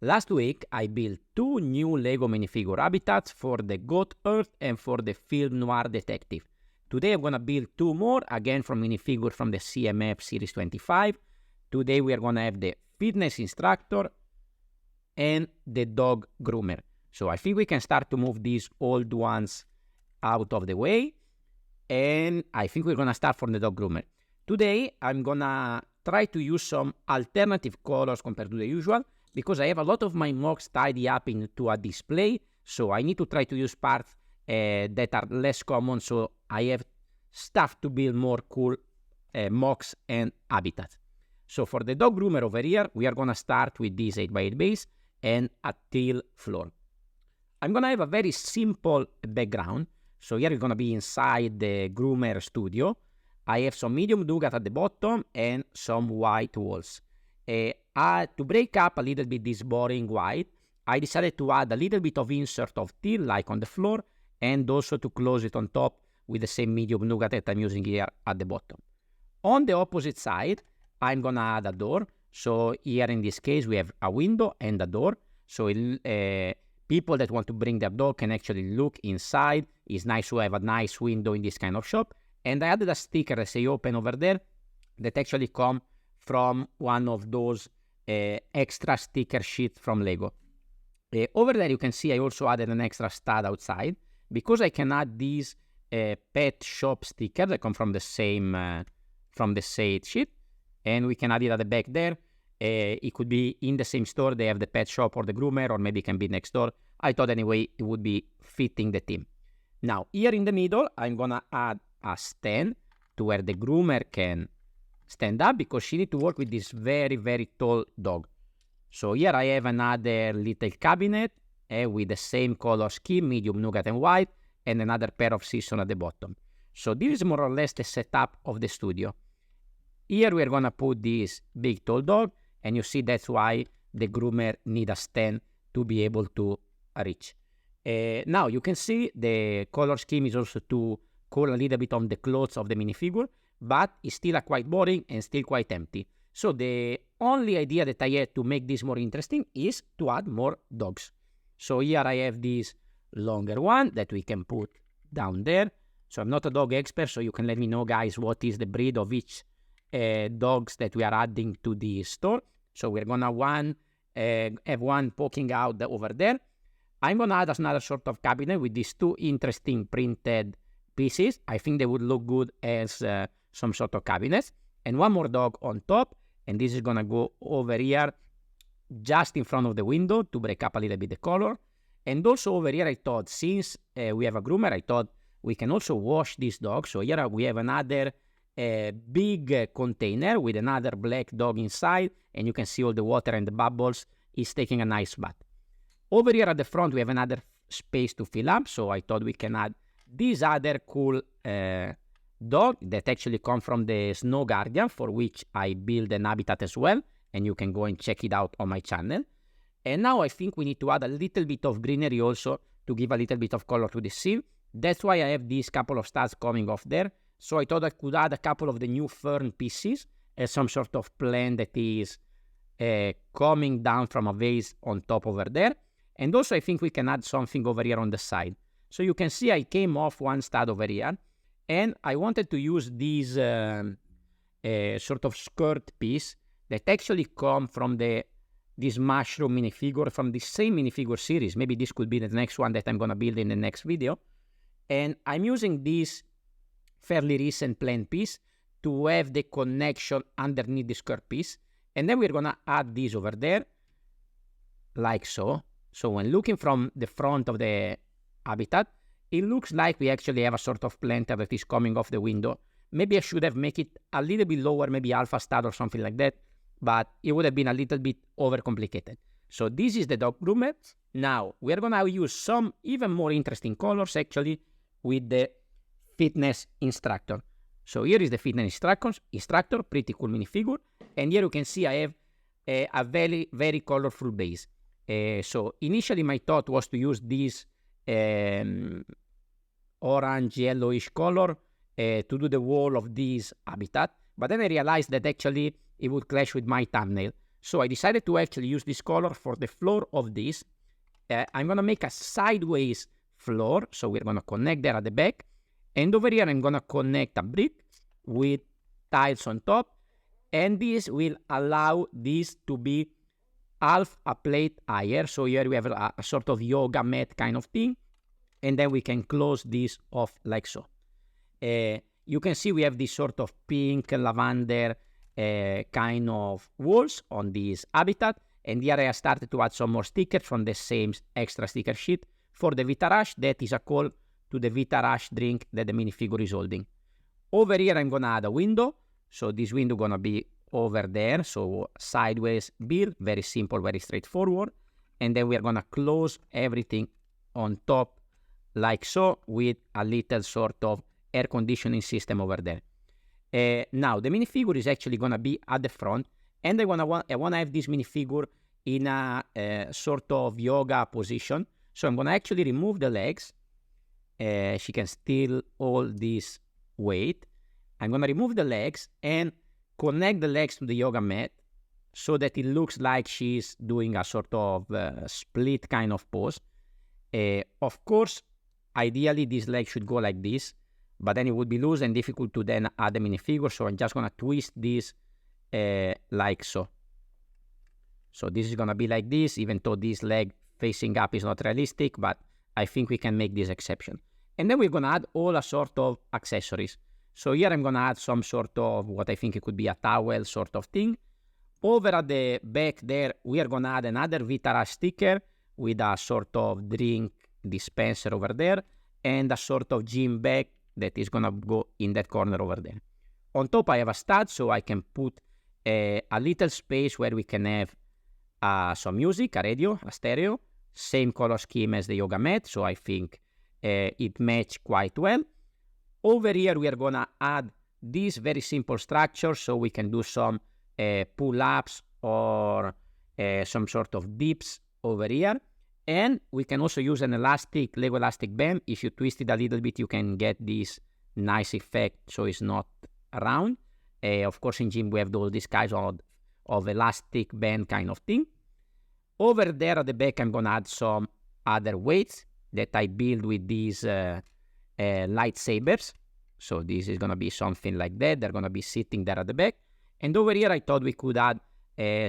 Last week, I built 2 new LEGO minifigure habitats for the Goat Earth and for the Film Noir Detective. Today, I'm going to build 2 more, again from minifigure from the CMF Series 25. Today, we are going to have the fitness instructor and the dog groomer. So I think we can start to move these old ones out of the way. And I think we're going to start from the dog groomer. Today, I'm going to try to use some alternative colors compared to the usual, because I have a lot of my mocks tidy up into a display, so I need to try to use parts that are less common, so I have stuff to build more cool mocks and habitats. So for the dog groomer over here, we are going to start with this 8x8 base and a teal floor. I'm going to have a very simple background. So here we're going to be inside the groomer studio. I have some medium nougat at the bottom and some white walls. To break up a little bit this boring white, I decided to add a little bit of insert of teal, like on the floor, and also to close it on top with the same medium nougat that I'm using here at the bottom. On the opposite side, I'm going to add a door. So here in this case, we have a window and a door. So people that want to bring their dog can actually look inside. It's nice to have a nice window in this kind of shop. And I added a sticker that say open over there that actually come from one of those extra sticker sheets from Lego. Over there you can see I also added an extra stud outside, because I can add these pet shop stickers that come from the same sheet, and we can add it at the back there. It could be in the same store, they have the pet shop or the groomer, or maybe it can be next door. I thought anyway it would be fitting the theme. Now here in the middle I'm gonna add a stand to where the groomer can stand up, because she needs to work with this very, very tall dog. So here I have another little cabinet with the same color scheme, medium nougat and white, and another pair of scissors at the bottom. So this is more or less the setup of the studio. Here we are going to put this big tall dog, and you see that's why the groomer needs a stand to be able to reach. Now you can see the color scheme is also to cover a little bit on the clothes of the minifigure, but it's still quite boring and still quite empty. So the only idea that I had to make this more interesting is to add more dogs. So here I have this longer one that we can put down there. So I'm not a dog expert, so you can let me know, guys, what is the breed of each dogs that we are adding to the store. So we're gonna have one poking out over there. I'm gonna add another sort of cabinet with these 2 interesting printed pieces. I think they would look good as some sort of cabinets, and one more dog on top, and this is gonna go over here just in front of the window to break up a little bit the color. And also over here I thought, since we have a groomer, I thought we can also wash this dog. So here we have another big container with another black dog inside, and you can see all the water and the bubbles. He's taking a nice bath. Over here at the front we have another space to fill up, so I thought we can add this other cool dog that actually come from the Snow Guardian, for which I build an habitat as well, and you can go and check it out on my channel. And now I think we need to add a little bit of greenery also to give a little bit of color to the scene. That's why I have these couple of studs coming off there. So I thought I could add a couple of the new fern pieces as some sort of plant that is coming down from a vase on top over there. And also I think we can add something over here on the side. So you can see I came off one stud over here, and I wanted to use this sort of skirt piece that actually come from this mushroom minifigure from the same minifigure series. Maybe this could be the next one that I'm going to build in the next video. And I'm using this fairly recent plant piece to have the connection underneath the skirt piece. And then we're going to add this over there, like so. So when looking from the front of the habitat, it looks like we actually have a sort of planter that is coming off the window. Maybe I should have made it a little bit lower, maybe alpha stud or something like that, but it would have been a little bit overcomplicated. So this is the dog groomer. Now we are going to use some even more interesting colors actually with the fitness instructor. So here is the fitness instructor, pretty cool minifigure, and here you can see I have a very, very colorful base. So initially my thought was to use this orange yellowish color to do the wall of this habitat, but then I realized that actually it would clash with my thumbnail. So I decided to actually use this color for the floor of this. I'm going to make a sideways floor. So we're going to connect there at the back. And over here, I'm going to connect a brick with tiles on top. And this will allow this to be half a plate higher. So here we have a sort of yoga mat kind of thing. And then we can close this off like so. You can see we have this sort of pink lavender kind of walls on this habitat. And here I started to add some more stickers from the same extra sticker sheet for the Vita Rush. That is a call to the Vita Rush drink that the minifigure is holding. Over here, I'm going to add a window. So this window going to be over there. So sideways build, very simple, very straightforward. And then we are going to close everything on top like so with a little sort of air conditioning system over there. Now, the minifigure is actually going to be at the front. And I want to have this minifigure in a sort of yoga position. So I'm going to actually remove the legs. She can still hold this weight. I'm going to remove the legs and connect the legs to the yoga mat so that it looks like she's doing a sort of split kind of pose. Of course, ideally, this leg should go like this, but then it would be loose and difficult to then add the minifigure. So I'm just going to twist this like so. So this is going to be like this, even though this leg facing up is not realistic, but I think we can make this exception. And then we're going to add all a sort of accessories. So here I'm going to add some sort of what I think it could be a towel sort of thing. Over at the back there, we are going to add another Vita Rush sticker with a sort of drink dispenser over there and a sort of gym bag that is going to go in that corner over there. On top, I have a stud, so I can put a little space where we can have some music, a radio, a stereo, same color scheme as the yoga mat, so I think it matches quite well. Over here, we are going to add this very simple structure, so we can do some pull-ups or some sort of dips over here. And we can also use an elastic, Lego elastic band. If you twist it a little bit, you can get this nice effect, so it's not round. Of course, in gym, we have all these kinds of elastic band kind of thing. Over there at the back, I'm going to add some other weights that I build with these lightsabers. So this is going to be something like that. They're going to be sitting there at the back. And over here, I thought we could add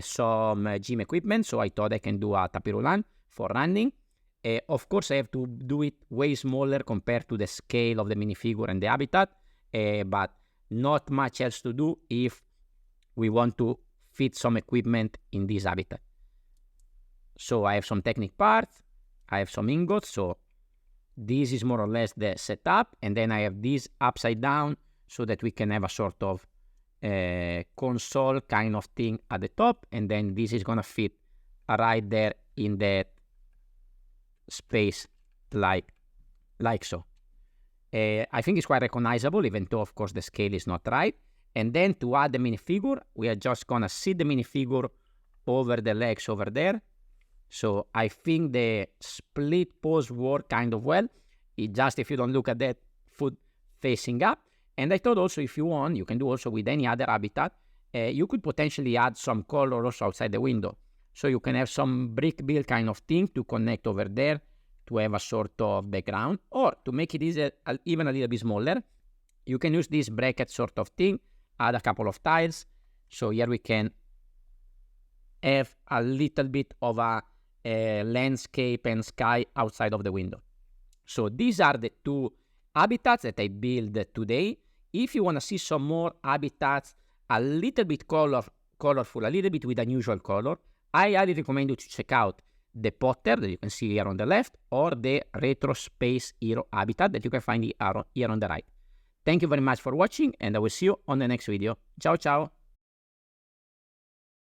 some gym equipment. So I thought I can do a tapis roulant for running. Of course, I have to do it way smaller compared to the scale of the minifigure and the habitat. But not much else to do if we want to fit some equipment in this habitat. So I have some Technic parts. I have some ingots. So this is more or less the setup. And then I have this upside down so that we can have a sort of console kind of thing at the top. And then this is going to fit right there in that space like so. I think it's quite recognizable, even though, of course, the scale is not right. And then to add the minifigure, we are just going to sit the minifigure over the legs over there. So I think the split pose worked kind of well. It just, if you don't look at that, foot facing up. And I thought also, if you want, you can do also with any other habitat, you could potentially add some color also outside the window. So you can have some brick build kind of thing to connect over there to have a sort of background, or to make it easier, even a little bit smaller, you can use this bracket sort of thing, add a couple of tiles. So here we can have a little bit of a landscape and sky outside of the window. So these are the two habitats that I built today. If you want to see some more habitats, a little bit colorful, a little bit with unusual color, I highly recommend you to check out the Potter that you can see here on the left, or the Retro Space Hero habitat that you can find here on the right. Thank you very much for watching, and I will see you on the next video. Ciao, ciao!